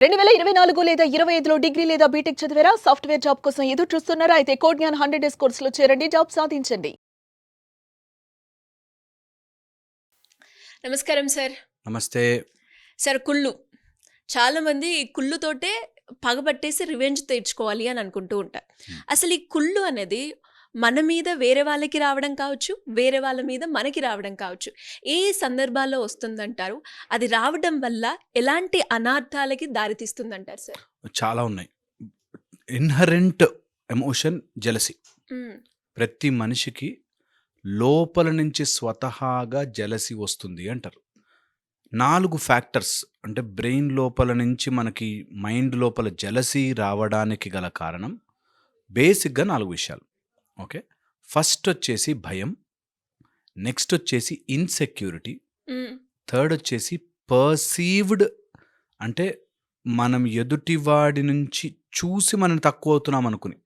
2024 లేదా 25లో డిగ్రీ లేదా బీటెక్ చదివారా? సాఫ్ట్‌వేర్ జాబ్ కోసం ఎదురు చూస్తున్నారా? అయితే కోడ్ జ్ఞాన్ 100 డేస్ కోర్సులో చేరండి. జాబ్ సాధించండి. నమస్కారం సార్. నమస్తే. సార్ కుళ్ళు. చాలామంది ఈ కుళ్ళుతోటే పగబట్టేసి రివెంజ్ తీర్చుకోవాలి అని అనుకుంటూ ఉంటారు. హ్మ్. అసలు ఈ కుళ్ళు అనేది మన మీద వేరే వాళ్ళకి రావడం కావచ్చు, వేరే వాళ్ళ మీద మనకి రావడం కావచ్చు. ఏ సందర్భాల్లో వస్తుందంటారు? అది రావడం వల్ల ఎలాంటి అనార్థాలకి దారితీస్తుందంటారు సార్? చాలా ఉన్నాయి. Inherent emotion jealousy. హ్మ్. ప్రతి మనిషికి లోపల నుంచి స్వతహాగా జెలసీ వస్తుంది అంటారు. 4 ఫ్యాక్టర్స్ అంటే బ్రెయిన్ లోపల నుంచి మనకి మైండ్ లోపల జెలసీ రావడానికి గల కారణం బేసిక్‌గా 4 విషయాలు. ఓకే. ఫస్ట్ వచ్చేసి భయం. నెక్స్ట్ వచ్చేసి ఇన్‌సెక్యూరిటీ. హ్మ్. థర్డ్ వచ్చేసి పర్సీవ్డ్ అంటే మనం ఎదుటివాడి నుంచి చూసి మనం తక్కువ అవుతున్నాం అనుకుని.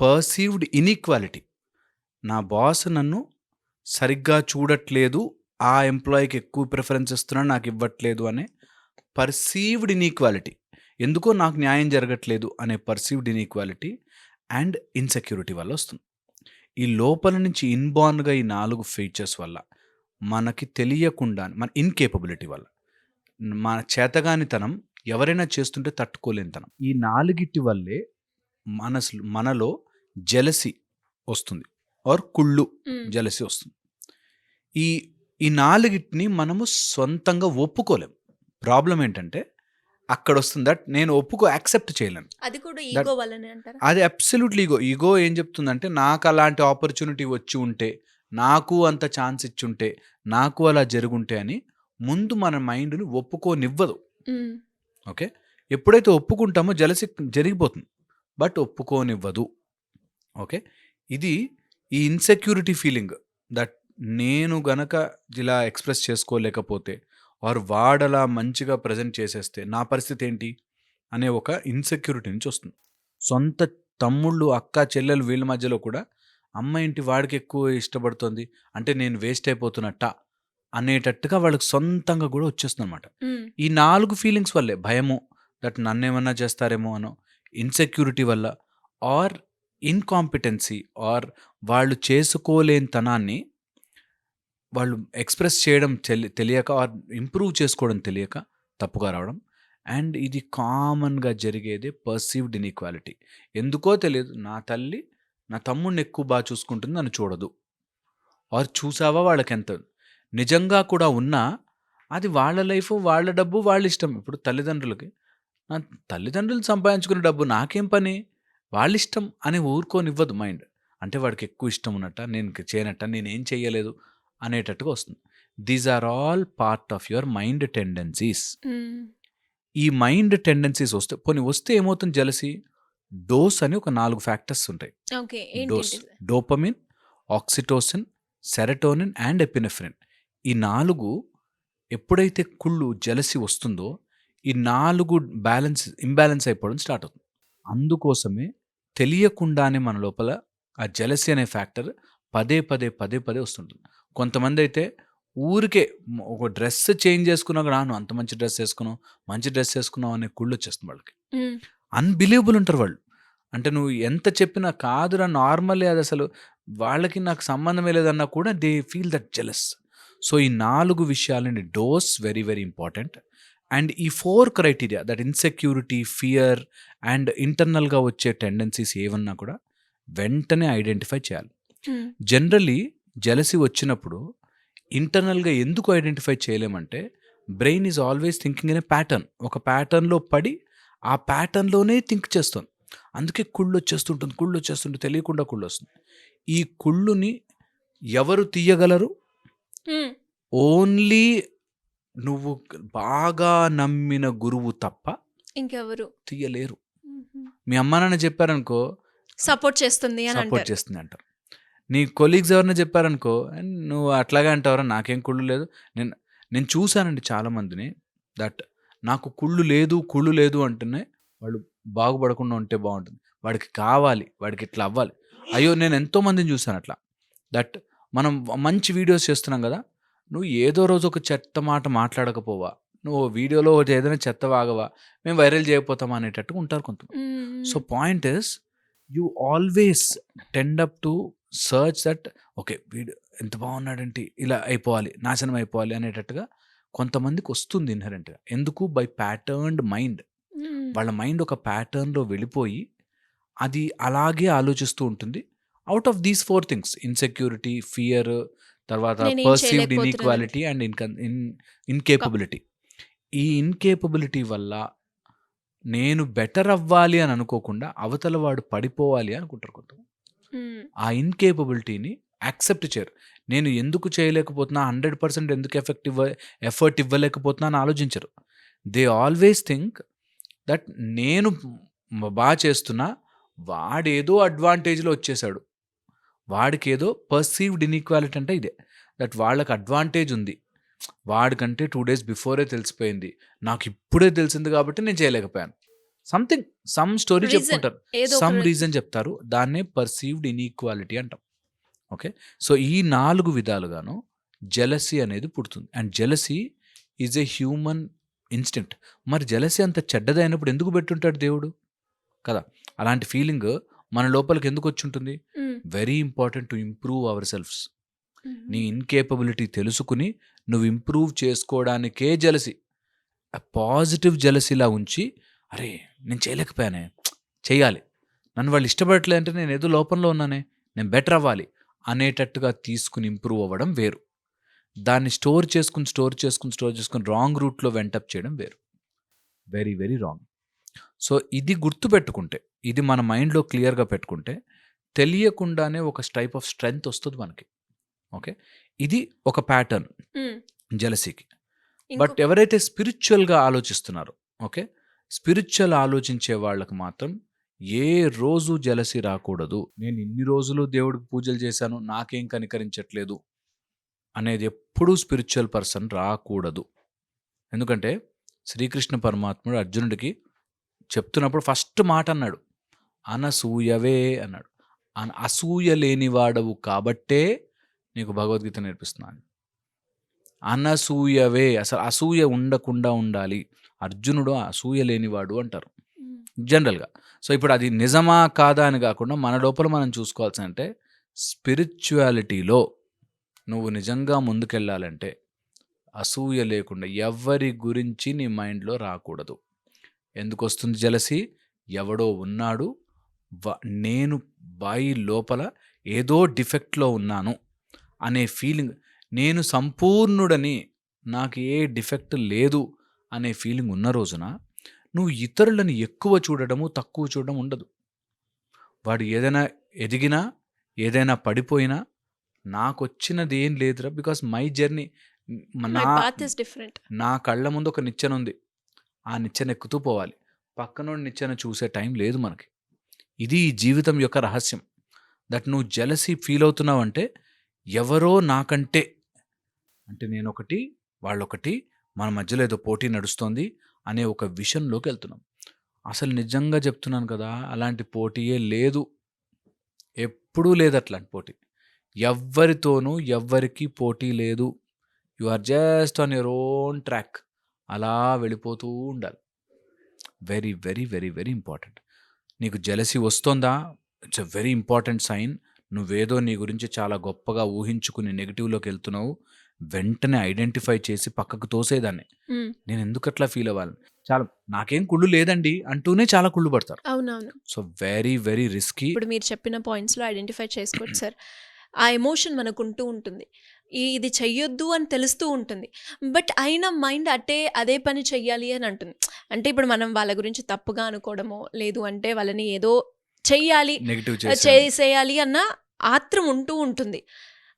Perceived inequality. నా బాస్ నన్ను సరిగ్గా చూడట్లేదు. ఆ ఎంప్లాయీకి ఎక్కువ ప్రిఫరెన్స్ ఇస్తున్నాడు. నాకు ఇవ్వట్లేదు అనే పర్సీవ్డ్ ఇనీక్వాలిటీ. ఎందుకో నాకు న్యాయం జరగట్లేదు అనే పర్సీవ్డ్ ఇనీక్వాలిటీ అండ్ ఇన్‌సెక్యూరిటీ వల్ల వస్తుంది. ఈ లోపల నుంచి ఇన్‌బార్న్‌గా ఈ 4 ఫీచర్స్ వల్ల మనకి తెలియకుండా మన ఇన్‌కేపబిలిటీ వల్ల మన చేతగానితనం ఎవరైనా చేస్తుంటే తట్టుకోలేనితనం. ఈ 4 వల్లే మనలో జెలసీ వస్తుంది. ఆర్ కుళ్ళు హ్మ్. జెలసీ వస్తుంది. ఈ ఈ 4 మనము సొంతంగా ఒప్పుకోలేం. ప్రాబ్లమ్ ఏంటంటే అక్కడొస్తుంది దట్ నేను యాక్సెప్ట్ చేయలేను. అది కూడా దట్ ఈగో వల్లనే అంటారా? అది అబ్సల్యూట్‌లీ ఈగో. ఈగో ఏం చెప్తుందంటే నాకు అలాంటి ఆపర్చునిటీ వచ్చి ఉంటే, నాకు అంత ఛాన్స్ ఇచ్చుంటే, నాకు అలా జరుగుంటే అని ముందు మన మైండ్‌ని ఒప్పుకోనివ్వదు. హ్మ్. ఓకే. ఎప్పుడైతే ఒప్పుకుంటామో జెలసీ జరిగిపోతుంది. బట్ ఒప్పుకోనివ్వదు. ఓకే. ఇది ఈ ఇన్‌సెక్యూరిటీ ఫీలింగ్ దట్ నేను గనక ఇలా ఎక్స్‌ప్రెస్ చేసుకోలేకపోతే ఆర్ వాడలా మంచిగా ప్రెజెంట్ చేసేస్తే నా పరిస్థితి ఏంటి? అనే ఒక ఇన్‌సెక్యూరిటీ నుంచి వస్తుంది. సొంత తమ్ముళ్ళు, అక్క, చెల్లెలు వీళ్ళ మధ్యలో కూడా అమ్మ ఏంటి వాడికి ఎక్కువ ఇష్టపడుతోంది. అంటే నేను వేస్ట్ అయిపోతున్నట్టా? అనేటట్టుగా వాళ్ళకి సొంతంగా కూడా వచ్చేస్తుందనమాట. హ్మ్. ఈ 4 ఫీలింగ్స్ వల్లే భయము దట్ నన్నేమన్నా చేస్తారేమో అనో, ఇన్‌సెక్యూరిటీ వల్ల ఆర్ ఇన్‌కాంపిటెన్సీ ఆర్ వాళ్ళు చేసుకోలేనితనాన్ని వాళ్ళు ఎక్స్‌ప్రెస్ చేయడం తెలియక ఆర్ ఇంప్రూవ్ చేసుకోవడం తెలియక తప్పుగా రావడం. అండ్ ఇది కామన్‌గా జరిగేదే పర్సీవ్డ్ ఇనీక్వాలిటీ. ఎందుకో తెలియదు నా తల్లి నా తమ్ముడిని ఎక్కువ చూసుకుంటుంది. నన్ను చూడదు. ఆర్ చూసావా వాళ్ళకెంత నిజంగా కూడా ఉన్నా అది వాళ్ళ లైఫు, వాళ్ళ డబ్బు, వాళ్ళిష్టం. ఇప్పుడు తల్లిదండ్రులకి నా తల్లిదండ్రులు సంపాదించుకునే డబ్బు నాకేం పని? వాళ్ళిష్టం అని ఊరుకోనివ్వదు మైండ్. అంటే వాడికి ఎక్కువ ఇష్టం ఉన్నట్టా? నేను చేయనట్టా? నేనేం చెయ్యలేదు అనేటట్టుగా వస్తుంది. These are all part of your mind tendencies. Hmm. ఈ మైండ్ టెండెన్సీస్ వస్తే ఏమవుతుంది జెలసీ? డోస్ అని ఒక 4 ఫ్యాక్టర్స్ ఉంటాయి. ఓకే. డోస్, ఏంటేంటిది? Dopamine, oxytocin, serotonin and epinephrine. ఈ 4 ఎప్పుడైతే కుళ్ళు జెలసీ వస్తుందో ఈ 4 ఇంబాలెన్స్ అయిపోవడం స్టార్ట్ అవుతుంది. అందుకోసమే తెలియకుండానే మన లోపల ఆ జెలసీ అనే ఫ్యాక్టర్ పదే పదే వస్తుంటుంది. కొంతమందైతే ఊరికే ఒక డ్రెస్ చేంజ్ చేసుకున్నా కూడా "నువ్వు అంత మంచి డ్రెస్ ఏసుకున్నావు" అనే కుళ్ళొచ్చేస్తుంది వాళ్ళకి. హ్మ్. అన్‌బిలీవబుల్ ఉంటారు వాళ్ళు. అంటే నువ్వు ఎంత చెప్పినా కాదురా నార్మలే అదసలు వాళ్ళకి నాకు సంబంధమే లేదన్నా కూడా they feel that jealous. So, ఈ 4 విషయాలండి డోస్ వెరీ ఇంపార్టెంట్. అండ్ ఈ 4 criteria that insecurity, fear and ఇంటర్నల్‌గా వచ్చే టెండెన్సీస్ ఏవన్నా కూడా వెంటనే ఐడెంటిఫై చేయాలి. హ్మ్. జనరల్లీ జెలసీ వచ్చినప్పుడు ఇంటర్నల్‌గా ఎందుకు ఐడెంటిఫై చేయలేమంటే brain is always thinking in a pattern. ఒక ప్యాటర్న్‌లో పడి ఆ ప్యాటర్న్‌లోనే థింక్ చేస్తాం. అందుకే కుళ్ళొచ్చేస్తుంటే తెలియకుండా కుళ్ళొస్తుంది. ఈ కుళ్ళుని ఎవరు తీయగలరు? హ్మ్. ఓన్లీ నువ్వు బాగా నమ్మిన గురువు తప్ప ఇంకెవరు? తీయలేరు. హుహు. మీ అమ్మానాన్న చెప్పారనుకో సపోర్ట్ చేస్తుంది అని సపోర్ట్ అంటారు. చేస్తుంది అంటారు. నీ కొలీగ్స్ ఎవరైనా చెప్పారనుకో, "నువ్వు అట్లాగే అంటావురా నాకేం కుళ్ళు లేదు." నేను నేను చూసానండి చాలామందిని దట్ నాకు కుళ్ళు లేదు అంటేనే వాళ్ళు బాగుపడకుండా ఉంటే బావుంటుంది. వాడికి కావాలి, వాడికి ఇట్లా అవ్వాలి. అయ్యో! నేను ఎంతో మందిని చూసాను అట్లా. దట్ మనం మంచి వీడియోస్ చేస్తున్నాం గదా! నువ్వు ఏదో రోజు ఒక చెత్త మాట మాట్లాడకపోవా? నువ్వు వీడియోలో ఒకటి ఏదైనా చెత్త వాగవా, మేము వైరల్ చేయకపోతామా అనేటట్టుగా ఉంటారు కొంతమంది. So point is you always tend up to search that okay వీడు ఎంత బాగున్నాడంటే ఇలా అయిపోవాలి, నాశనం అయిపోవాలి అనేటట్టుగా కొంతమందికి వస్తుంది ఇన్హరెంట్గా. ఎందుకు? By patterned mind. వాళ్ళ మైండ్ ఒక ప్యాటర్న్లో వెళ్ళిపోయి అది అలాగే ఆలోచిస్తూ ఉంటుంది. Out of these 4 things, insecurity, fear, తర్వాత నేనేం పర్సీవ్డ్ చేయలేకపోతున్నానని. Inequality and incapability. ఈ ఇన్కేపబిలిటీ వల్ల నేను బెటర్ అవ్వాలి అని అనుకోకుండా అవతల వాడు పడిపోవాలి అనుకుంటారు కొంతమంది. ఆ ఇన్కేపబిలిటీని యాక్సెప్ట్ చేయరు. నేను ఎందుకు చేయలేకపోతున్నా, 100% ఎందుకు ఎఫర్ట్ ఇవ్వలేకపోతున్నా అని ఆలోచించరు. దే ఆల్వేస్ థింక్ దట్ నేను బాగా చేస్తున్నా, వాడేదో అడ్వాంటేజ్లో వచ్చేసాడు, వాడికి ఏదో పర్సీవ్డ్ ఇన్ఈక్వాలిటీ అంటే ఇదే, దట్ వాళ్ళకి అడ్వాంటేజ్ ఉంది, వాడికంటే 2 days బిఫోరే తెలిసిపోయింది, నాకు ఇప్పుడే తెలిసింది కాబట్టి నేను చేయలేకపోయాను. సంథింగ్ సమ్ స్టోరీ రీజన్ చెప్పుకుంటారు, ఏదో ఒక సమ్ రీజన్ చెప్తారు, దాన్నే పర్సీవ్డ్ ఇన్ఈక్వాలిటీ అంటాం. ఓకే, సో ఈ 4 విధాలుగాను జెలసీ అనేది పుడుతుంది. And jealousy is a human instinct. మరి జెలసీ అంత చెడ్డదైనప్పుడు ఎందుకు పెట్టుంటాడు దేవుడు కదా? అలాంటి ఫీలింగ్ మన లోపలికి ఎందుకు వచ్చి ఉంటుంది? Very important to improve our selfs. నీ ఇన్కేపబిలిటీ తెలుసుకుని నువ్వు ఇంప్రూవ్ చేసుకోవడానికే జెలసీ. పాజిటివ్ జెలసీలా ఉంచి, అరే నేను చేయలేకపోయానే, చేయాలి, నన్ను వాళ్ళు ఇష్టపడట్లే అంటే నేను ఏదో లోపంలో ఉన్నానే, నేను బెటర్ అవ్వాలి అనేటట్టుగా తీసుకుని ఇంప్రూవ్ అవ్వడం వేరు. దాన్ని స్టోర్ చేసుకుని రాంగ్ రూట్లో వెంటప్ చేయడం వేరు. Very very wrong. సో ఇది గుర్తుపెట్టుకుంటే, ఇది మన మైండ్లో క్లియర్గా పెట్టుకుంటే తెలియకుండానే ఒక టైప్ ఆఫ్ స్ట్రెంగ్త్ వస్తుంది మనకి. ఓకే, ఇది ఒక ప్యాటర్న్ జెలసీకి. బట్ ఎవరైతే స్పిరిచువల్గా ఆలోచిస్తున్నారో, ఓకే, స్పిరిచువల్ ఆలోచించే వాళ్ళకి మాత్రం ఏ రోజు జెలసీ రాకూడదు. నేను ఇన్ని రోజులు దేవుడికి పూజలు చేశాను, నాకేం కనికరించట్లేదు అనేది ఎప్పుడూ స్పిరిచువల్ పర్సన్ రాకూడదు. ఎందుకంటే శ్రీకృష్ణ పరమాత్ముడు అర్జునుడికి చెప్తున్నప్పుడు ఫస్ట్ మాట అన్నాడు, అనసూయవే అన్నాడు. అసూయ లేనివాడవు కాబట్టే నీకు భగవద్గీత నేర్పిస్తున్నాను. అనసూయవే, అసలు అసూయ ఉండకుండా ఉండాలి. అర్జునుడు అసూయ లేనివాడు అంటారు జనరల్గా. సో ఇప్పుడు అది నిజమా కాదా అని కాకుండా మన లోపల మనం చూసుకోవాల్సి అంటే, స్పిరిచువాలిటీలో నువ్వు నిజంగా ముందుకెళ్ళాలంటే అసూయ లేకుండా ఎవరి గురించి నీ మైండ్లో రాకూడదు. ఎందుకు వస్తుంది జెలసీ? ఎవడో ఉన్నాడు, నేను బాయి లోపల ఏదో డిఫెక్ట్లో ఉన్నాను అనే ఫీలింగ్, నేను సంపూర్ణుడని, నాకు ఏ డిఫెక్ట్ లేదు అనే ఫీలింగ్ ఉన్న రోజున నువ్వు ఇతరులను ఎక్కువ చూడడము, తక్కువ చూడడం ఉండదు. వాడు ఏదైనా ఎదిగినా, ఏదైనా పడిపోయినా నాకు వచ్చినది ఏం లేదురా, బికాస్ మై జర్నీ, నా కళ్ళ ముందు ఒక నిచ్చెన ఉంది, ఆ నిచ్చెన ఎక్కుతూ పోవాలి, పక్కనోడి నిచ్చెన చూసే టైం లేదు మనకి. ఇది ఈ జీవితం యొక్క రహస్యం. దట్ నువ్వు జెలసీ ఫీల్ అవుతున్నావు అంటే ఎవరో నాకంటే, అంటే నేనొకటి వాళ్ళొకటి, మన మధ్యలో ఏదో పోటీ నడుస్తోంది అనే ఒక విషన్లోకి వెళ్తున్నాం. అసలు నిజంగా చెప్తున్నాను కదా, అలాంటి పోటీయే లేదు, ఎప్పుడూ లేదు అట్లాంటి పోటీ. ఎవ్వరితోనూ ఎవ్వరికి పోటీ లేదు. You are just on your own track, అలా వెళ్ళిపోతూ ఉండాలి. Very very very very important. నీకు జెలసీ వస్తుందా, it's a very important sign. నువ్వేదో నీ గురించి చాలా గొప్పగా ఊహించుకుని నెగిటివ్లోకి వెళ్తున్నావు. వెంటనే ఐడెంటిఫై చేసి పక్కకు తోసేదాన్ని. నేను ఎందుకు అట్లా ఫీల్ అవ్వాలి, చాలా నాకేం కుళ్ళు లేదండి అంటూనే చాలా కుళ్ళు పడతారు. అవునవును. So very very risky. ఇప్పుడు మీరు చెప్పిన పాయింట్స్లో ఐడెంటిఫై చేసుకోవచ్చు సార్. ఆ ఎమోషన్ మనకుంటూ ఉంటుంది, ఇది చెయ్యొద్దు అని తెలుస్తూ ఉంటుంది, బట్ అయినా మైండ్ అదే పని చెయ్యాలి అని అంటుంది. అంటే ఇప్పుడు మనం వాళ్ళ గురించి తప్పుగా అనుకోవడమో, లేదు అంటే వాళ్ళని ఏదో చెయ్యాలి, నెగిటివ్ చేసేయాలి అన్న ఆత్రం ఉంటూ ఉంటుంది.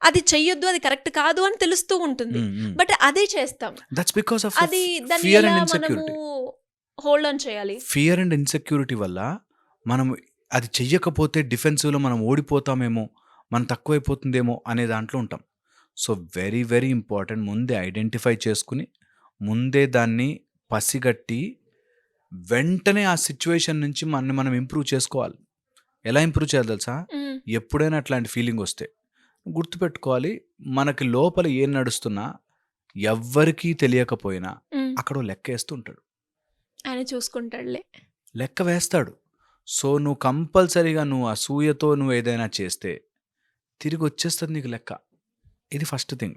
అది చెయ్యొద్దు, అది కరెక్ట్ కాదు అని తెలుస్తూ ఉంటుంది, బట్ అదే చేస్తాం. దట్స్ బికాజ్ ఆఫ్ అది దాన్ని ఫియర్ ఎలా అండ్ మనము ఇన్సెక్యూరిటీ. హోల్డ్ ఆన్ చేయాలి? ఫియర్ అండ్ ఇన్సెక్యూరిటీ వల్ల మనం అది చెయ్యకపోతే డిఫెన్సివ్లో మనం ఓడిపోతామేమో, మనం తక్కువైపోతుందేమో అనే దాంట్లో ఉంటాం. సో వెరీ వెరీ ఇంపార్టెంట్, ముందే ఐడెంటిఫై చేసుకుని, ముందే దాన్ని పసిగట్టి, వెంటనే ఆ సిచ్యువేషన్ నుంచి మనం ఇంప్రూవ్ చేసుకోవాలి. ఎలా ఇంప్రూవ్ చేయాలి తెలుసా? ఎప్పుడైనా అట్లాంటి ఫీలింగ్ వస్తే గుర్తుపెట్టుకోవాలి, మనకి లోపల ఏం నడుస్తున్నా ఎవ్వరికీ తెలియకపోయినా అక్కడ ఓ లెక్క వేస్తూ ఉంటాడు. ఆయన చూసుకుంటాడులే. లెక్క వేస్తాడు. సో, నువ్వు కంపల్సరీగా నువ్వు అసూయతో నువ్వు ఏదైనా చేస్తే తిరిగి వచ్చేస్తుంది నీకు లెక్క. ఇది ఫస్ట్ థింగ్.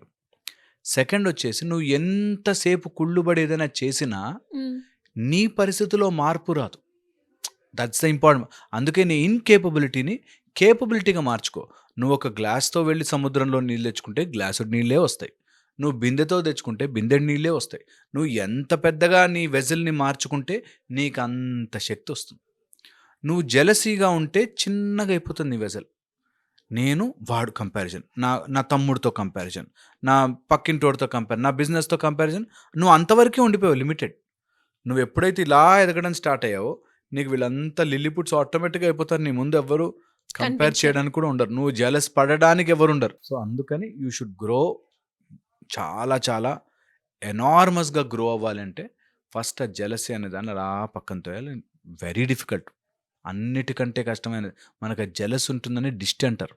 సెకండ్ వచ్చేసి నువ్వు ఎంతసేపు కుళ్ళుబడి ఏదైనా చేసినా హ్మ్. నీ పరిస్థితిలో మార్పు రాదు. That's the important. అందుకే నీ ఇన్‌కేపబిలిటీని కేపబిలిటీగా మార్చుకో. నువ్వు ఒక గ్లాస్‌తో వెళ్లి సముద్రంలో నీళ్ళు తెచ్చుకుంటే గ్లాసుడు నీళ్ళే వస్తాయి. నువ్వు బిందెతో తెచ్చుకుంటే బిందెడు నీళ్ళే వస్తాయి. నువ్వు ఎంత పెద్దగా నీ వెసెల్‌ని మార్చుకుంటే నీకంత శక్తొస్తుంది. నువ్వు జెలసీగా ఉంటే చిన్నగా అయిపోతుంది నీ వెసెల్. వాడు కంపారిజన్, నా నా తమ్ముడితో కంపారిజన్, నా పక్కింటోడితో నా బిజినెస్‌తో కంపారిజన్. నువ్వు అంతవరకే ఉండిపోయావు లిమిటెడ్. నువ్వు ఎప్పుడైతే ఇలా ఎదగడం స్టార్ట్ అయ్యావో నీకు వీళ్ళంతా లిల్లీపుట్స్ ఆటోమేటిక్‌గా అయిపోతారు. నీ ముందు ఎవ్వరు కంపేర్ కనిపించరు. చేయడానికి కూడా ఉండరు. నువ్వు జెలస్ పడడానికి ఎవరుండరు. సో, అందుకని యూ షుడ్ గ్రో. చాలా చాలా ఎనార్మస్‌గా గ్రో అవ్వాలంటే ఫస్ట్ ఆ జెలసీ అనే దాన్ని అలా పక్కన తోయాలి. Very difficult. అన్నిటికంటే కష్టమైనది. మనకు ఆ జెలస్ ఉంటుందని దిష్టి అంటారు.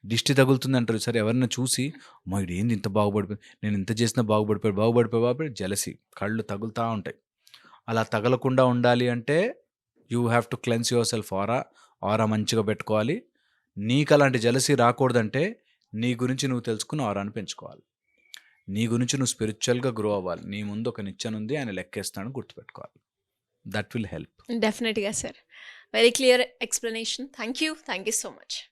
దిష్టి తగులుతుంది అంటారు. సరే, ఎవరైనా చూసి అమ్మా ఈడేంది ఇంత బాగుపడిపోయింది, నేను ఇంత చేసినా బాగుపడిపోయి జెలసీ కళ్ళు తగులుతా ఉంటాయి. అలా తగలకుండా ఉండాలి అంటే you have to cleanse yourself. Aura మంచిగా పెట్టుకోవాలి. నీకు అలాంటి జెలసీ రాకూడదంటే నీ గురించి నువ్వు తెలుసుకుని ఆరాని పెంచుకోవాలి. నీ గురించి నువ్వు స్పిరిచువల్‌గా గ్రో అవ్వాలి. నీ ముందు ఒక నిచ్చెనుంది, ఆయన లెక్కేస్తాడని గుర్తుపెట్టుకోవాలి. That will help. డెఫినెట్‌గా sir. Very clear explanation. Thank you so much.